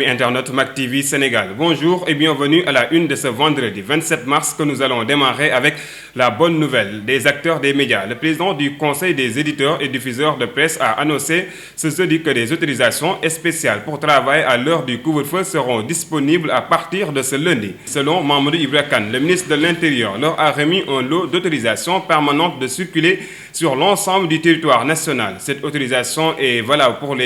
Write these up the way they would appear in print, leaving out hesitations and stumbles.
amis internautes Mak TV Sénégal. Bonjour et bienvenue à la une de ce vendredi 27 mars que nous allons démarrer avec la bonne nouvelle des acteurs des médias. Le président du Conseil des éditeurs et diffuseurs de presse a annoncé ce jeudi que des autorisations spéciales pour travailler à l'heure du couvre-feu seront disponibles à partir de ce lundi. Selon Mamadou Ibra Kane, le ministre de l'Intérieur leur a remis un lot d'autorisations permanentes de circuler sur l'ensemble du territoire national. Cette autorisation est valable pour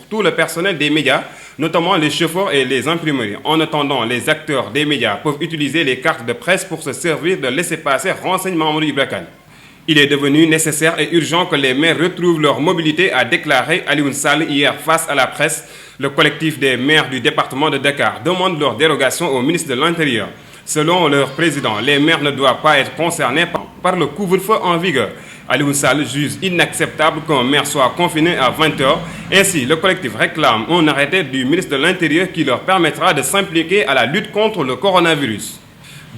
tout le personnel des médias, notamment les chauffeurs et les imprimeries. En attendant, les acteurs des médias peuvent utiliser les cartes de presse pour se servir de laissez-passer renseignement Mamadou Ibra Kane. Il est devenu nécessaire et urgent que les maires retrouvent leur mobilité, a déclaré Alioune Sall hier face à la presse. Le collectif des maires du département de Dakar demande leur dérogation au ministre de l'Intérieur. Selon leur président, les maires ne doivent pas être concernés par le couvre-feu en vigueur. Alioune Sall juge inacceptable qu'un maire soit confiné à 20h. Ainsi, le collectif réclame un arrêté du ministre de l'Intérieur qui leur permettra de s'impliquer à la lutte contre le coronavirus.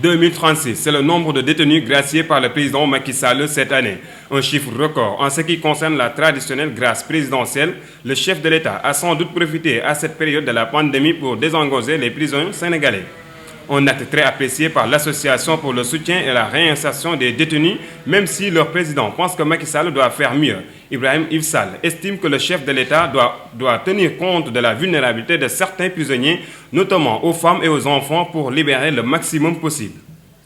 2036, c'est le nombre de détenus graciés par le président Macky Sall cette année. Un chiffre record. En ce qui concerne la traditionnelle grâce présidentielle, le chef de l'État a sans doute profité à cette période de la pandémie pour désengorger les prisonniers sénégalais. Un acte très apprécié par l'Association pour le soutien et la réinsertion des détenus, même si leur président pense que Macky Sall doit faire mieux. Ibrahim Sall estime que le chef de l'État doit tenir compte de la vulnérabilité de certains prisonniers, notamment aux femmes et aux enfants, pour libérer le maximum possible.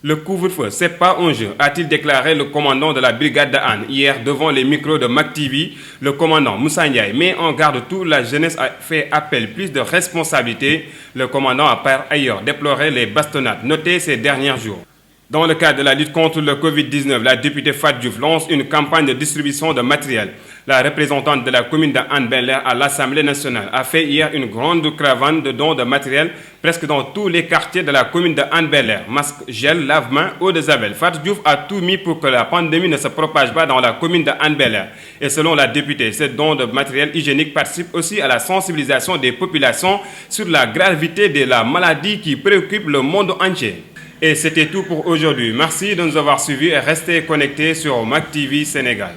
Le couvre-feu, c'est pas un jeu, a-t-il déclaré le commandant de la brigade de Han hier devant les micros de Mak TV. Le commandant Moussa Ndiaye met en garde toute la jeunesse a fait appel plus de responsabilité. Le commandant a par ailleurs déploré les bastonnades notées ces derniers jours. Dans le cadre de la lutte contre le Covid-19, la députée Fatou Diouf lance une campagne de distribution de matériel. La représentante de la commune de Hann Bel-Air à l'Assemblée nationale a fait hier une grande caravane de dons de matériel presque dans tous les quartiers de la commune de Hann Bel-Air. Masques, gel, lave-mains, eau de Javel. Fatou Diouf a tout mis pour que la pandémie ne se propage pas dans la commune de Hann Bel-Air. Et selon la députée, ces dons de matériel hygiénique participent aussi à la sensibilisation des populations sur la gravité de la maladie qui préoccupe le monde entier. Et c'était tout pour aujourd'hui. Merci de nous avoir suivis et restez connectés sur Mak TV Sénégal.